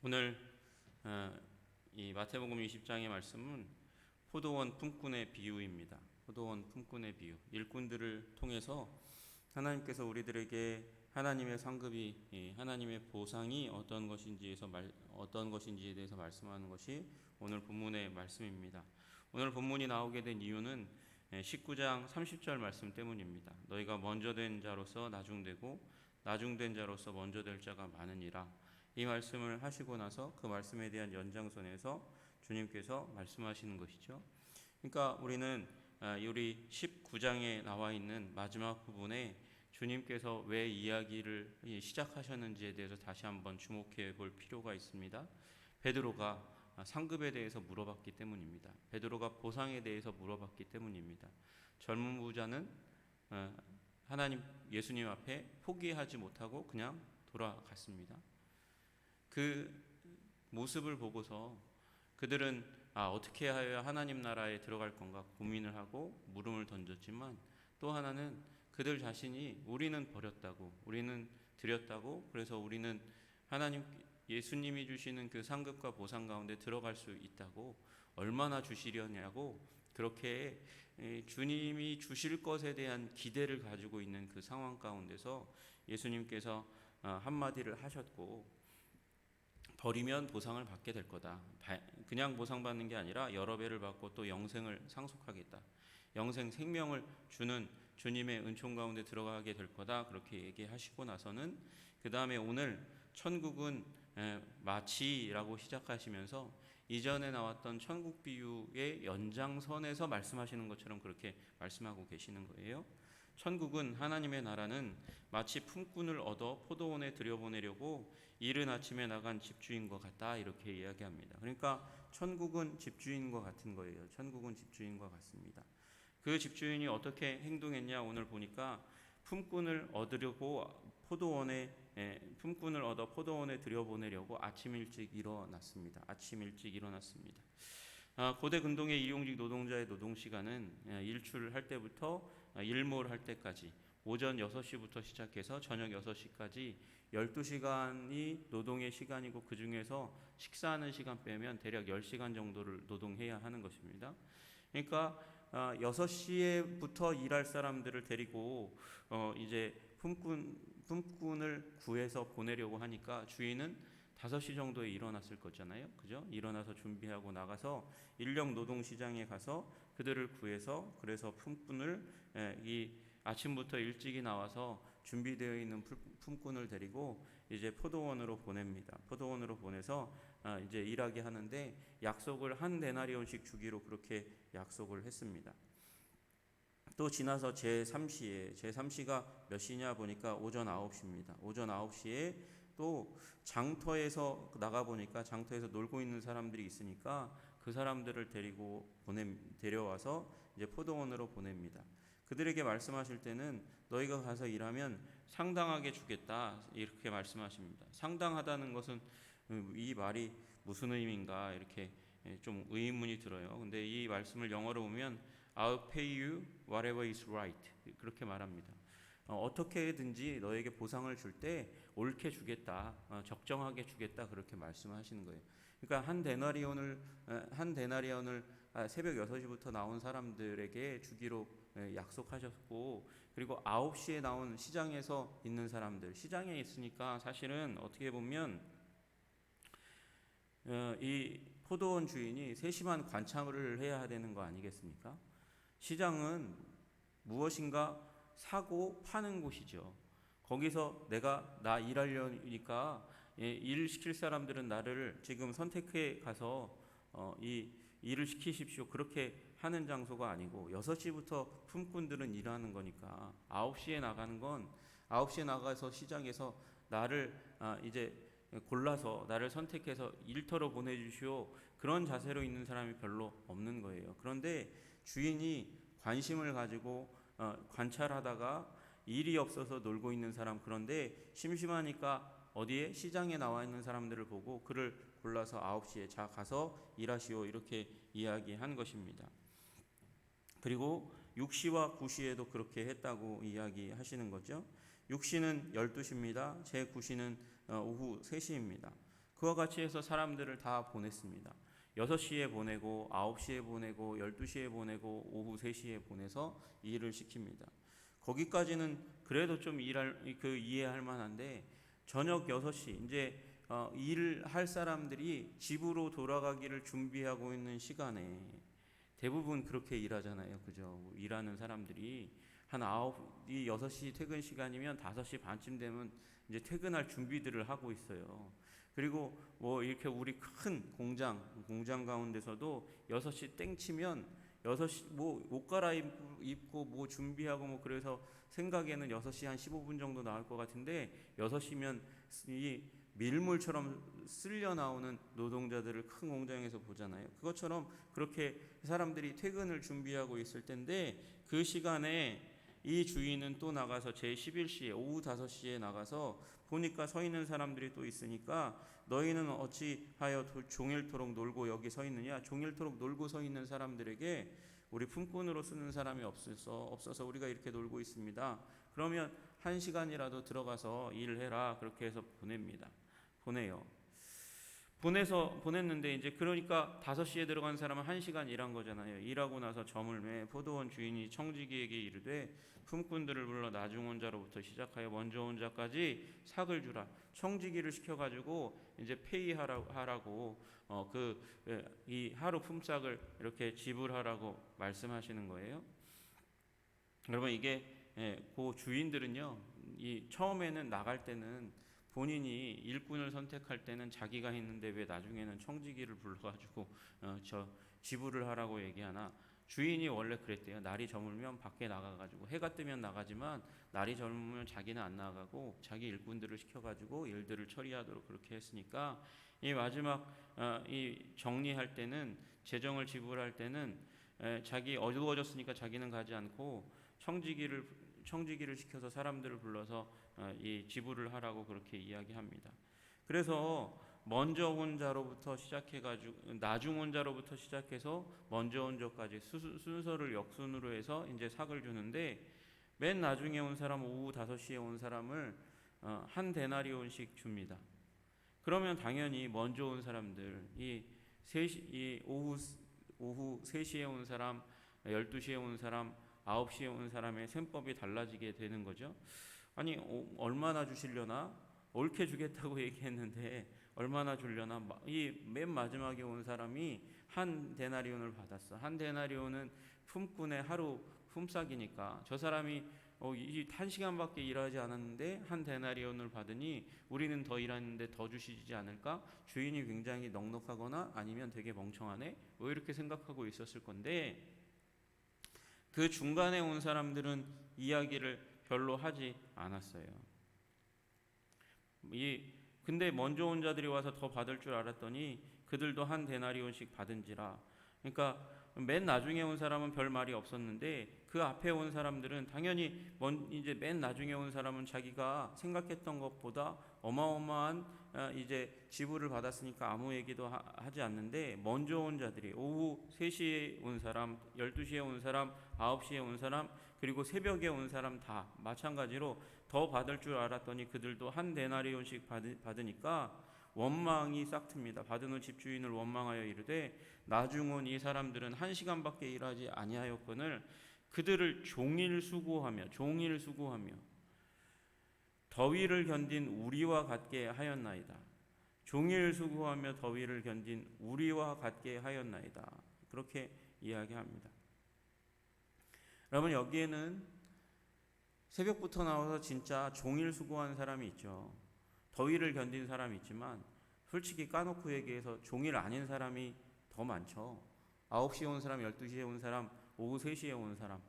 오늘 이 마태복음 20장의 말씀은 포도원 품꾼의 비유입니다. 포도원 품꾼의 비유. 일꾼들을 통해서 하나님께서 우리들에게 하나님의 상급이 하나님의 보상이 어떤 것인지에 대해서 말씀하는 것이 오늘 본문의 말씀입니다. 오늘 본문이 나오게 된 이유는 19장 30절 말씀 때문입니다. 너희가 먼저 된 자로서 나중되고 나중된 자로서 먼저 될 자가 많으니라. 이 말씀을 하시고 나서 그 말씀에 대한 연장선에서 주님께서 말씀하시는 것이죠. 그러니까 우리는 우리 19장에 나와 있는 마지막 부분에 주님께서 왜 이야기를 시작하셨는지에 대해서 다시 한번 주목해 볼 필요가 있습니다. 베드로가 상급에 대해서 물어봤기 때문입니다. 베드로가 보상에 대해서 물어봤기 때문입니다. 젊은 부자는 하나님 예수님 앞에 포기하지 못하고 그냥 돌아갔습니다. 그 모습을 보고서 그들은 어떻게 하여야 하나님 나라에 들어갈 건가 고민을 하고 물음을 던졌지만, 또 하나는 그들 자신이 우리는 버렸다고, 우리는 드렸다고, 그래서 우리는 하나님 예수님이 주시는 그 상급과 보상 가운데 들어갈 수 있다고, 얼마나 주시려냐고 그렇게 주님이 주실 것에 대한 기대를 가지고 있는 그 상황 가운데서 예수님께서 한마디를 하셨고, 버리면 보상을 받게 될 거다. 그냥 보상받는 게 아니라 여러 배를 받고 또 영생을 상속하겠다. 영생 생명을 주는 주님의 은총 가운데 들어가게 될 거다. 그렇게 얘기하시고 나서는 그 다음에 오늘 천국은 마치라고 시작하시면서 이전에 나왔던 천국 비유의 연장선에서 말씀하시는 것처럼 그렇게 말씀하고 계시는 거예요. 천국은, 하나님의 나라는 마치 품꾼을 얻어 포도원에 들여보내려고 이른 아침에 나간 집주인과 같다, 이렇게 이야기합니다. 그러니까 천국은 집주인과 같은 거예요. 천국은 집주인과 같습니다. 그 집주인이 어떻게 행동했냐, 오늘 보니까 품꾼을 얻어 포도원에 들여보내려고 아침 일찍 일어났습니다. 고대 근동의 일용직 노동자의 노동시간은 일출할 때부터 일몰할 때까지 오전 6시부터 시작해서 저녁 6시까지 12시간이 노동의 시간이고, 그 중에서 식사하는 시간 빼면 대략 10시간 정도를 노동해야 하는 것입니다. 그러니까 6시에부터 일할 사람들을 데리고 이제 품꾼을 구해서 보내려고 하니까 주인은 5시 정도에 일어났을 거잖아요. 그죠? 일어나서 준비하고 나가서 인력 노동 시장에 가서 그들을 구해서, 그래서 품꾼을 이 아침부터 일찍이 나와서 준비되어 있는 품꾼을 데리고 이제 포도원으로 보냅니다. 포도원으로 보내서 이제 일하게 하는데, 약속을 한 데나리온씩 주기로 그렇게 약속을 했습니다. 또 지나서 제3시가 몇 시냐 보니까 오전 9시입니다. 오전 9시에 또 장터에서 나가보니까 장터에서 놀고 있는 사람들이 있으니까 그 사람들을 데려와서 이제 포도원으로 보냅니다. 그들에게 말씀하실 때는 너희가 가서 일하면 상당하게 주겠다, 이렇게 말씀하십니다. 상당하다는 것은 이 말이 무슨 의미인가, 이렇게 좀 의문이 들어요. 근데 이 말씀을 영어로 보면 I'll pay you whatever is right, 그렇게 말합니다. 어떻게든지 너에게 보상을 줄 때 옳게 주겠다, 적정하게 주겠다, 그렇게 말씀하시는 거예요. 그러니까 한 데나리온을 새벽 6시부터 나온 사람들에게 주기로 약속하셨고, 그리고 9시에 나온 시장에서 있는 사람들, 시장에 있으니까 사실은 어떻게 보면 이 포도원 주인이 세심한 관찰을 해야 되는 거 아니겠습니까? 시장은 무엇인가 사고 파는 곳이죠. 거기서 나 일하려니까 일 시킬 사람들은 나를 지금 선택해 가서 이 일을 시키십시오, 그렇게 하는 장소가 아니고, 6시부터 품꾼들은 일하는 거니까 9시에 나가서 시장에서 나를 이제 골라서 나를 선택해서 일터로 보내주시오, 그런 자세로 있는 사람이 별로 없는 거예요. 그런데 주인이 관심을 가지고 관찰하다가 일이 없어서 놀고 있는 사람, 그런데 심심하니까 어디에 시장에 나와 있는 사람들을 보고 그를 골라서 9시에 자 가서 일하시오, 이렇게 이야기한 것입니다. 그리고 6시와 9시에도 그렇게 했다고 이야기하시는 거죠. 6시는 12시입니다. 제 9시는 오후 3시입니다. 그와 같이 해서 사람들을 다 보냈습니다. 6시에 보내고 9시에 보내고 12시에 보내고 오후 3시에 보내서 일을 시킵니다. 거기까지는 그래도 좀 이해할 만한데 저녁 6시 이제 일할 사람들이 집으로 돌아가기를 준비하고 있는 시간에 대부분 그렇게 일하잖아요. 그죠? 일하는 사람들이 한 6시 퇴근 시간이면 5시 반쯤 되면 이제 퇴근할 준비들을 하고 있어요. 그리고 뭐 이렇게 우리 큰 공장 가운데서도 6시 땡 치면 6시 뭐 옷 갈아입고 뭐 준비하고 뭐 그래서 생각에는 6시 한 15분 정도 나올 것 같은데 6시면 이 밀물처럼 쓸려 나오는 노동자들을 큰 공장에서 보잖아요. 그것처럼 그렇게 사람들이 퇴근을 준비하고 있을 텐데 그 시간에 이 주인은 또 나가서 제11시에 오후 5시에 나가서 보니까 서 있는 사람들이 또 있으니까 너희는 어찌하여 종일토록 놀고 여기 서 있느냐. 종일토록 놀고 서 있는 사람들에게 우리 품꾼으로 쓰는 사람이 없어서 우리가 이렇게 놀고 있습니다. 그러면 1시간이라도 들어가서 일해라. 그렇게 해서 보내요. 보냈는데 이제 그러니까 5시에 들어간 사람은 1시간 일한 거잖아요. 일하고 나서 점을 매 포도원 주인이 청지기에게 이르되 품꾼들을 불러 나중 온 자로부터 시작하여 먼저 온 자까지 삭을 주라. 청지기를 시켜가지고 이제 페이하라고 이 하루 품삯을 이렇게 지불하라고 말씀하시는 거예요. 여러분 이게 그 주인들은요, 이 처음에는 나갈 때는 본인이 일꾼을 선택할 때는 자기가 했는데 왜 나중에는 청지기를 불러가지고 지불을 하라고 얘기하나. 주인이 원래 그랬대요. 날이 저물면 밖에 나가가지고 해가 뜨면 나가지만 날이 저물면 자기는 안 나가고 자기 일꾼들을 시켜가지고 일들을 처리하도록 그렇게 했으니까 이 마지막 이 정리할 때는 재정을 지불할 때는 자기 어두워졌으니까 자기는 가지 않고 청지기를 시켜서 사람들을 불러서 이 지불을 하라고 그렇게 이야기합니다. 그래서 먼저 온 자로부터 시작해가지고 나중 온 자로부터 시작해서 먼저 온 자까지 순서를 역순으로 해서 이제 삭을 주는데 맨 나중에 온 사람 오후 5시에 온 사람을 한 데나리온씩 줍니다. 그러면 당연히 먼저 온 사람들 이 오후 3시에 온 사람, 12시에 온 사람, 9시에 온 사람의 셈법이 달라지게 되는 거죠. 아니 얼마나 주시려나? 옳게 주겠다고 얘기했는데 얼마나 주려나? 이 맨 마지막에 온 사람이 한 데나리온을 받았어. 한 데나리온은 품꾼의 하루 품삯이니까 저 사람이 이 1시간밖에 일하지 않았는데 한 데나리온을 받으니 우리는 더 일하는데 더 주시지 않을까? 주인이 굉장히 넉넉하거나 아니면 되게 멍청하네? 왜 이렇게 생각하고 있었을 건데 그 중간에 온 사람들은 이야기를 별로 하지 않았어요. 근데 먼저 온 자들이 와서 더 받을 줄 알았더니 그들도 한 데나리온씩 받은지라. 그러니까 맨 나중에 온 사람은 별 말이 없었는데 그 앞에 온 사람들은 당연히 이제 맨 나중에 온 사람은 자기가 생각했던 것보다 어마어마한 이제 지불을 받았으니까 아무 얘기도 하지 않는데 먼저 온 자들이 오후 3시에 온 사람, 12시에 온 사람, 9시에 온 사람 그리고 새벽에 온 사람 다 마찬가지로 더 받을 줄 알았더니 그들도 한 데나리온씩 받으니까 원망이 싹틉니다. 받은 후 집주인을 원망하여 이르되 나중 온 이 사람들은 1시간밖에 일하지 아니하였거늘 그들을 종일 수고하며 더위를 견딘 우리와 같게 하였나이다. 종일 수고하며 더위를 견딘 우리와 같게 하였나이다. 그렇게 이야기합니다. 여러분 여기에는 새벽부터 나와서 진짜 종일 수고한 사람이 있죠. 더위를 견딘 사람이 있지만 솔직히 까놓고 얘기해서 종일 아닌 사람이 더 많죠. 9시에 온 사람, 12시에 온 사람, 오후 3시에 온 사람.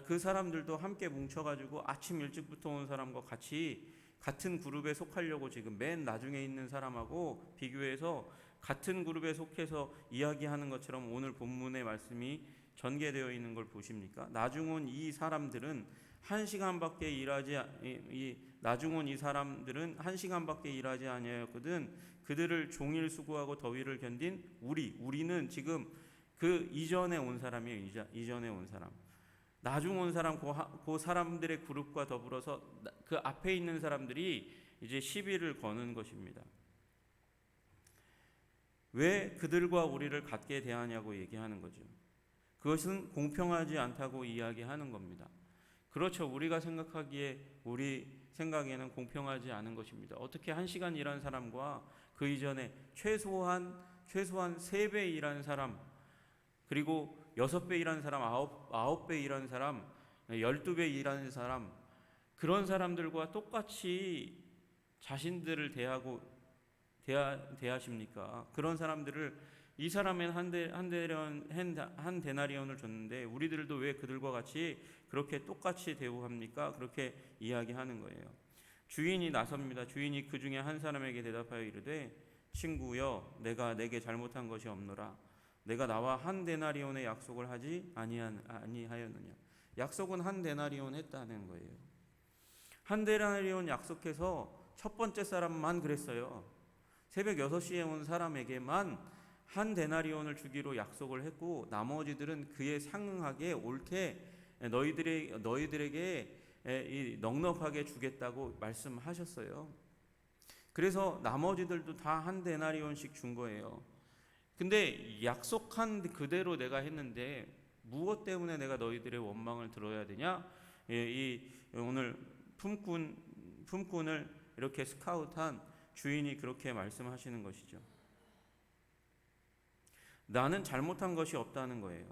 그 사람들도 함께 뭉쳐가지고 아침 일찍부터 온 사람과 같이 같은 그룹에 속하려고 지금 맨 나중에 있는 사람하고 비교해서 같은 그룹에 속해서 이야기하는 것처럼 오늘 본문의 말씀이 전개되어 있는 걸 보십니까? 나중 온 이 사람들은 1시간밖에 일하지 아니하였거든 그들을 종일 수고하고 더위를 견딘 우리는 지금 그 이전에 온 사람이에요. 이전에 온 사람. 나중 온 사람 그 사람들의 그룹과 더불어서 그 앞에 있는 사람들이 이제 시비를 거는 것입니다. 왜 그들과 우리를 같게 대하냐고 얘기하는 거죠. 그것은 공평하지 않다고 이야기하는 겁니다. 그렇죠. 우리 생각에는 공평하지 않은 것입니다. 어떻게 1시간 일한 사람과 그 이전에 최소한 3배 일한 사람, 그리고 6배 일한 사람, 9배 일한 사람, 12배 일하는 사람, 그런 사람들과 똑같이 자신들을 대하십니까? 그런 사람들을 이 사람은 한 데나리온을 줬는데 우리들도 왜 그들과 같이 그렇게 똑같이 대우합니까? 그렇게 이야기하는 거예요. 주인이 나섭니다. 주인이 그 중에 한 사람에게 대답하여 이르되 친구여 내가 내게 잘못한 것이 없노라. 내가 나와 한 데나리온의 약속을 하지 아니하였느냐. 약속은 한 데나리온 했다는 거예요. 한 데나리온 약속해서 첫 번째 사람만 그랬어요. 새벽 6시에 온 사람에게만 한 데나리온을 주기로 약속을 했고 나머지들은 그에 상응하게 옳게 너희들에게 넉넉하게 주겠다고 말씀하셨어요. 그래서 나머지들도 다 한 데나리온씩 준 거예요. 근데 약속한 그대로 내가 했는데 무엇 때문에 내가 너희들의 원망을 들어야 되냐? 오늘 품꾼을 이렇게 스카웃한 주인이 그렇게 말씀하시는 것이죠. 나는 잘못한 것이 없다는 거예요.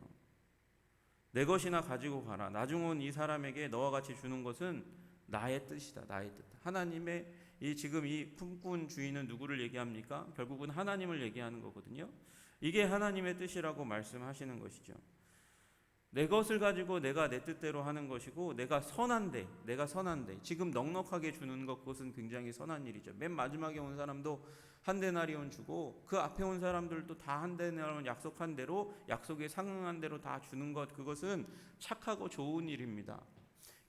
내 것이나 가지고 가라. 나중 온 이 사람에게 너와 같이 주는 것은 나의 뜻이다. 나의 뜻. 하나님의 지금 이 품꾼 주인은 누구를 얘기합니까? 결국은 하나님을 얘기하는 거거든요. 이게 하나님의 뜻이라고 말씀하시는 것이죠. 내 것을 가지고 내가 내 뜻대로 하는 것이고 내가 선한데 지금 넉넉하게 주는 것, 그것은 굉장히 선한 일이죠. 맨 마지막에 온 사람도 한 데나리온 주고 그 앞에 온 사람들도 다 한 데나리온 약속한 대로, 약속에 상응한 대로 다 주는 것, 그것은 착하고 좋은 일입니다.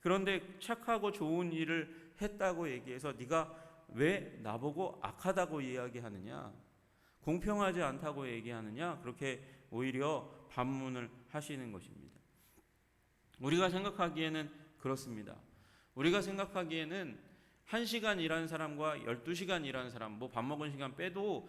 그런데 착하고 좋은 일을 했다고 얘기해서 네가 왜 나보고 악하다고 이야기하느냐, 공평하지 않다고 얘기하느냐, 그렇게 오히려 반문을 하시는 것입니다. 우리가 생각하기에는 그렇습니다. 우리가 생각하기에는 1시간 일한 사람과 12시간 일한 사람, 밥 먹은 시간 빼도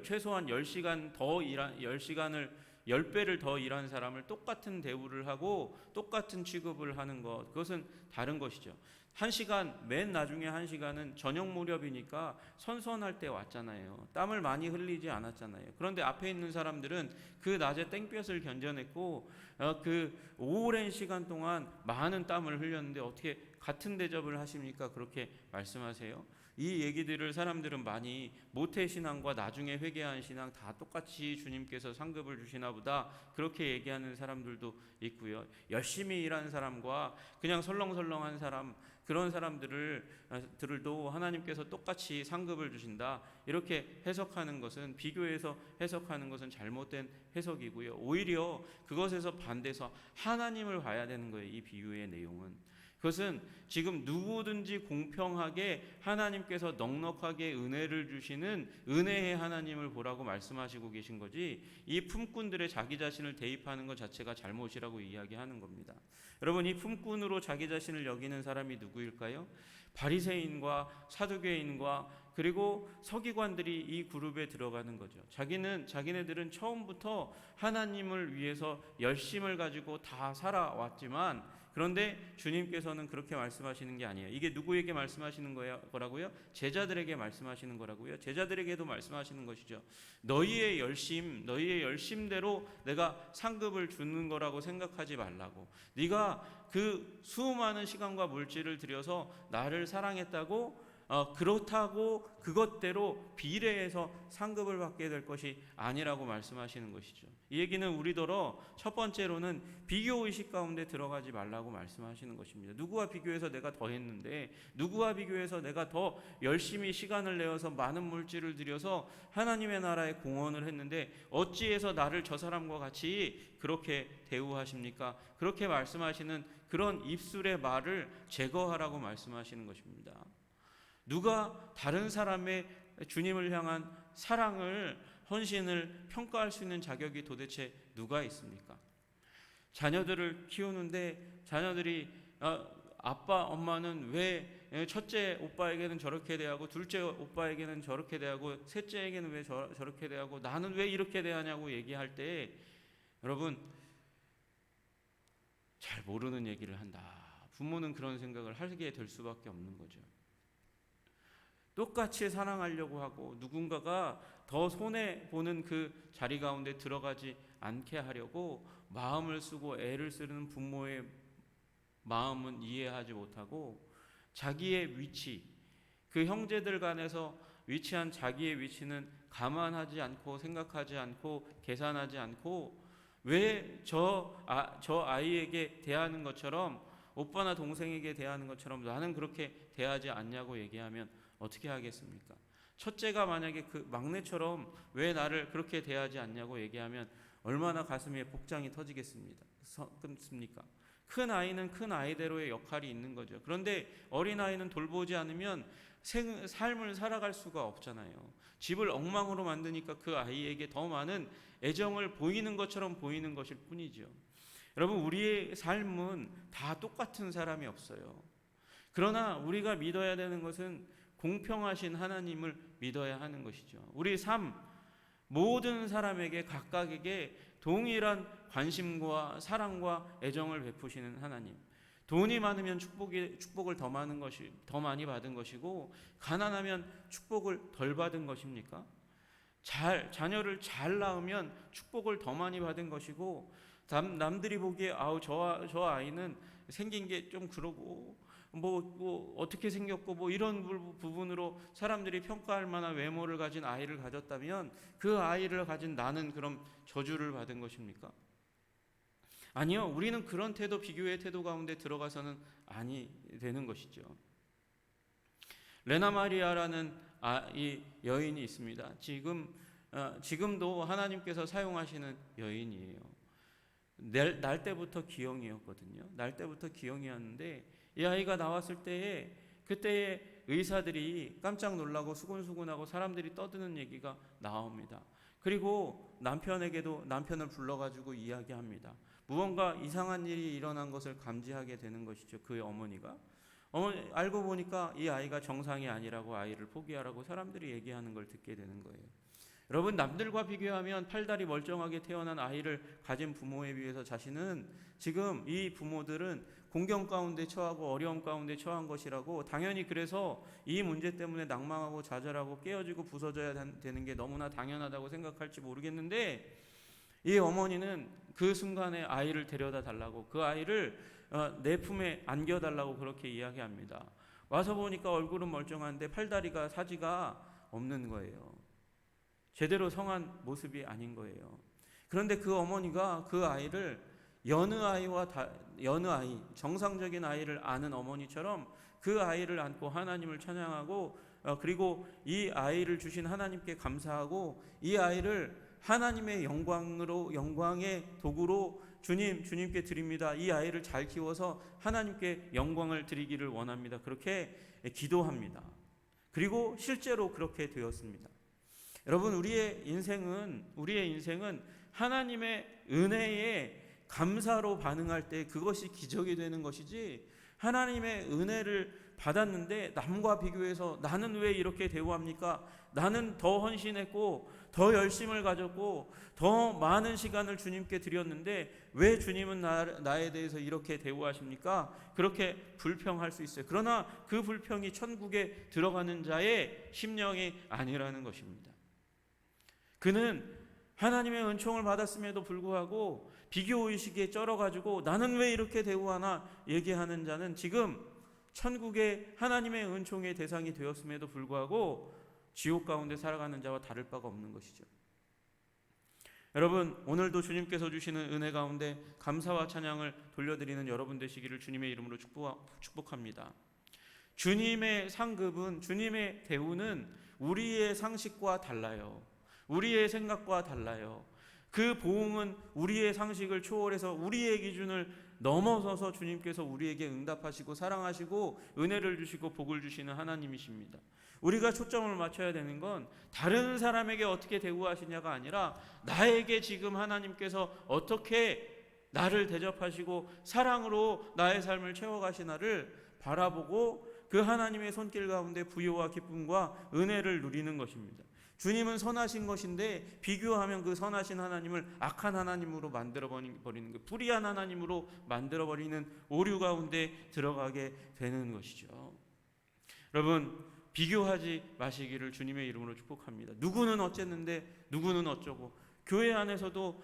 최소한 10시간 더 일한 10배를 더 일한 사람을 똑같은 대우를 하고 똑같은 취급을 하는 것, 그것은 다른 것이죠. 1시간, 맨 나중에 1시간은 저녁 무렵이니까 선선할 때 왔잖아요. 땀을 많이 흘리지 않았잖아요. 그런데 앞에 있는 사람들은 그 낮에 땡볕을 견뎌냈고 그 오랜 시간 동안 많은 땀을 흘렸는데 어떻게 같은 대접을 하십니까? 그렇게 말씀하세요. 이 얘기들을 사람들은 많이 모태신앙과 나중에 회개한 신앙 다 똑같이 주님께서 상급을 주시나 보다, 그렇게 얘기하는 사람들도 있고요. 열심히 일하는 사람과 그냥 설렁설렁한 사람, 그런 사람들도 하나님께서 똑같이 상급을 주신다, 이렇게 해석하는 것은, 비교해서 해석하는 것은 잘못된 해석이고요. 오히려 그것에서 반대해서 하나님을 봐야 되는 거예요. 이 비유의 내용은. 그것은 지금 누구든지 공평하게 하나님께서 넉넉하게 은혜를 주시는 은혜의 하나님을 보라고 말씀하시고 계신 거지, 이 품꾼들의 자기 자신을 대입하는 것 자체가 잘못이라고 이야기하는 겁니다. 여러분, 이 품꾼으로 자기 자신을 여기는 사람이 누구일까요? 바리새인과 사두개인과 그리고 서기관들이 이 그룹에 들어가는 거죠. 자기네들은 처음부터 하나님을 위해서 열심을 가지고 다 살아왔지만, 그런데 주님께서는 그렇게 말씀하시는 게 아니에요. 이게 누구에게 말씀하시는 거라고요? 제자들에게 말씀하시는 거라고요. 제자들에게도 말씀하시는 것이죠. 너희의 열심대로 내가 상급을 주는 거라고 생각하지 말라고. 네가 그 수많은 시간과 물질을 들여서 나를 사랑했다고 그렇다고 그것대로 비례해서 상급을 받게 될 것이 아니라고 말씀하시는 것이죠. 이 얘기는 우리더러 첫 번째로는 비교의식 가운데 들어가지 말라고 말씀하시는 것입니다. 누구와 비교해서 내가 더 했는데, 누구와 비교해서 내가 더 열심히 시간을 내어서 많은 물질을 들여서 하나님의 나라에 공헌을 했는데 어찌해서 나를 저 사람과 같이 그렇게 대우하십니까? 그렇게 말씀하시는 그런 입술의 말을 제거하라고 말씀하시는 것입니다. 누가 다른 사람의 주님을 향한 사랑을, 헌신을 평가할 수 있는 자격이 도대체 누가 있습니까? 자녀들을 키우는데 자녀들이 아빠 엄마는 왜 첫째 오빠에게는 저렇게 대하고 둘째 오빠에게는 저렇게 대하고 셋째에게는 왜 저렇게 대하고 나는 왜 이렇게 대하냐고 얘기할 때 여러분 잘 모르는 얘기를 한다. 부모는 그런 생각을 하게 될 수밖에 없는 거죠. 똑같이 사랑하려고 하고 누군가가 더 손해보는 그 자리 가운데 들어가지 않게 하려고 마음을 쓰고 애를 쓰는 부모의 마음은 이해하지 못하고 자기의 위치, 그 형제들 간에서 위치한 자기의 위치는 감안하지 않고 생각하지 않고 계산하지 않고 왜 저 아이에게 대하는 것처럼 오빠나 동생에게 대하는 것처럼 나는 그렇게 대하지 않냐고 얘기하면 어떻게 하겠습니까? 첫째가 만약에 그 막내처럼 왜 나를 그렇게 대하지 않냐고 얘기하면 얼마나 가슴에 복장이 터지겠습니까? 큰 아이는 큰 아이대로의 역할이 있는 거죠. 그런데 어린 아이는 돌보지 않으면 삶을 살아갈 수가 없잖아요. 집을 엉망으로 만드니까 그 아이에게 더 많은 애정을 보이는 것처럼 보이는 것일 뿐이죠. 여러분, 우리의 삶은 다 똑같은 사람이 없어요. 그러나 우리가 믿어야 되는 것은 공평하신 하나님을 믿어야 하는 것이죠. 우리 삶 모든 사람에게 각각에게 동일한 관심과 사랑과 애정을 베푸시는 하나님. 돈이 많으면 축복을 더 많이 받은 것이고 가난하면 축복을 덜 받은 것입니까? 자녀를 잘 낳으면 축복을 더 많이 받은 것이고 남들이 보기에 저 아이는 생긴 게 좀 그러고 뭐 어떻게 생겼고 뭐 이런 부분으로 사람들이 평가할 만한 외모를 가진 아이를 가졌다면 그 아이를 가진 나는 그럼 저주를 받은 것입니까? 아니요. 우리는 그런 태도, 비교의 태도 가운데 들어가서는 아니 되는 것이죠. 레나 마리아라는 이 여인이 있습니다. 지금도 하나님께서 사용하시는 여인이에요. 날 때부터 기형이었거든요. 날 때부터 기형이었는데 이 아이가 나왔을 때에 그때의 의사들이 깜짝 놀라고 수근수근하고 사람들이 떠드는 얘기가 나옵니다. 그리고 남편을 불러가지고 이야기합니다. 무언가 이상한 일이 일어난 것을 감지하게 되는 것이죠. 그의 어머니가. 알고 보니까 이 아이가 정상이 아니라고 아이를 포기하라고 사람들이 얘기하는 걸 듣게 되는 거예요. 여러분, 남들과 비교하면 팔다리 멀쩡하게 태어난 아이를 가진 부모에 비해서 자신은 지금 이 부모들은 공경 가운데 처하고 어려움 가운데 처한 것이라고 당연히 그래서 이 문제 때문에 낭망하고 좌절하고 깨어지고 부서져야 되는 게 너무나 당연하다고 생각할지 모르겠는데 이 어머니는 그 순간에 아이를 데려다 달라고 그 아이를 내 품에 안겨달라고 그렇게 이야기합니다. 와서 보니까 얼굴은 멀쩡한데 팔다리가 사지가 없는 거예요. 제대로 성한 모습이 아닌 거예요. 그런데 그 어머니가 그 아이를 여느 아이, 정상적인 아이를 아는 어머니처럼 그 아이를 안고 하나님을 찬양하고 그리고 이 아이를 주신 하나님께 감사하고 이 아이를 하나님의 영광의 도구로 주님께 드립니다. 이 아이를 잘 키워서 하나님께 영광을 드리기를 원합니다. 그렇게 기도합니다. 그리고 실제로 그렇게 되었습니다. 여러분, 우리의 인생은 하나님의 은혜에 감사로 반응할 때 그것이 기적이 되는 것이지 하나님의 은혜를 받았는데 남과 비교해서 나는 왜 이렇게 대우합니까? 나는 더 헌신했고 더 열심을 가졌고 더 많은 시간을 주님께 드렸는데 왜 주님은 나에 대해서 이렇게 대우하십니까? 그렇게 불평할 수 있어요. 그러나 그 불평이 천국에 들어가는 자의 심령이 아니라는 것입니다. 그는 하나님의 은총을 받았음에도 불구하고 비교의식에 쩔어가지고 나는 왜 이렇게 대우하나 얘기하는 자는 지금 천국에 하나님의 은총의 대상이 되었음에도 불구하고 지옥 가운데 살아가는 자와 다를 바가 없는 것이죠. 여러분, 오늘도 주님께서 주시는 은혜 가운데 감사와 찬양을 돌려드리는 여러분 되시기를 주님의 이름으로 축복합니다. 주님의 상급은, 주님의 대우는 우리의 상식과 달라요. 우리의 생각과 달라요. 그 보응은 우리의 상식을 초월해서 우리의 기준을 넘어서서 주님께서 우리에게 응답하시고 사랑하시고 은혜를 주시고 복을 주시는 하나님이십니다. 우리가 초점을 맞춰야 되는 건 다른 사람에게 어떻게 대우하시냐가 아니라 나에게 지금 하나님께서 어떻게 나를 대접하시고 사랑으로 나의 삶을 채워가시나를 바라보고 그 하나님의 손길 가운데 부요와 기쁨과 은혜를 누리는 것입니다. 주님은 선하신 것인데 비교하면 그 선하신 하나님을 악한 하나님으로 만들어 버리는 그 불의한 하나님으로 만들어 버리는 오류 가운데 들어가게 되는 것이죠. 여러분, 비교하지 마시기를 주님의 이름으로 축복합니다. 누구는 어쨌는데 누구는 어쩌고, 교회 안에서도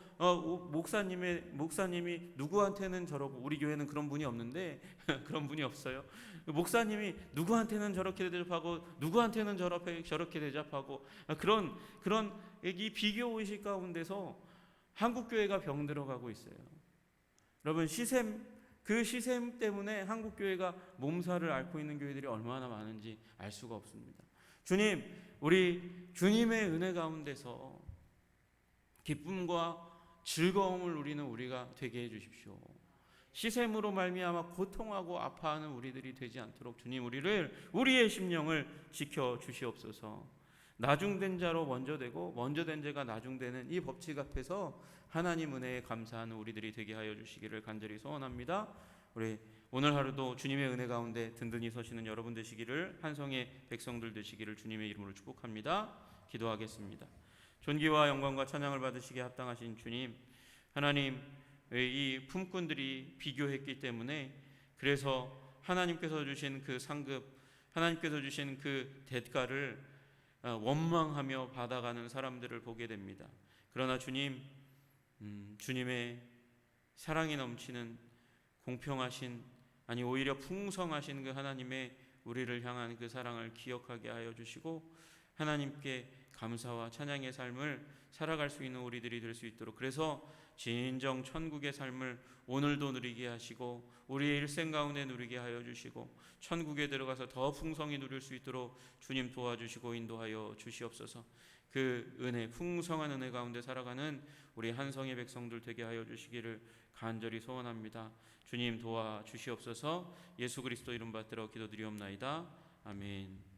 목사님이 누구한테는 저러고, 우리 교회는 그런 분이 없는데 그런 분이 없어요. 목사님이 누구한테는 저렇게 대접하고 누구한테는 저렇게 대접하고, 그런 이 비교 의식 가운데서 한국 교회가 병들어가고 있어요. 여러분, 그 시샘 때문에 한국 교회가 몸살을 앓고 있는 교회들이 얼마나 많은지 알 수가 없습니다. 주님, 우리 주님의 은혜 가운데서 기쁨과 즐거움을 누리는 우리가 되게 해 주십시오. 시샘으로 말미암아 고통하고 아파하는 우리들이 되지 않도록 주님, 우리의 심령을 지켜 주시옵소서. 나중된 자로 먼저 되고 먼저 된 자가 나중되는 이 법칙 앞에서 하나님 은혜에 감사하는 우리들이 되게 하여 주시기를 간절히 소원합니다. 우리 오늘 하루도 주님의 은혜 가운데 든든히 서시는 여러분 되시기를, 한성의 백성들 되시기를 주님의 이름으로 축복합니다. 기도하겠습니다. 존귀와 영광과 찬양을 받으시기에 합당하신 주님, 하나님, 이 품꾼들이 비교했기 때문에, 그래서 하나님께서 주신 그 상급, 하나님께서 주신 그 대가를 원망하며 받아가는 사람들을 보게 됩니다. 그러나 주님, 주님의 사랑이 넘치는 공평하신, 아니 오히려 풍성하신 그 하나님의 우리를 향한 그 사랑을 기억하게 하여 주시고, 하나님께 감사와 찬양의 삶을 살아갈 수 있는 우리들이 될 수 있도록, 그래서 진정 천국의 삶을 오늘도 누리게 하시고 우리의 일생 가운데 누리게 하여 주시고, 천국에 들어가서 더 풍성히 누릴 수 있도록 주님 도와주시고 인도하여 주시옵소서. 그 은혜, 풍성한 은혜 가운데 살아가는 우리 한성의 백성들 되게 하여 주시기를 간절히 소원합니다. 주님 도와주시옵소서. 예수 그리스도 이름 받들어 기도드리옵나이다. 아멘.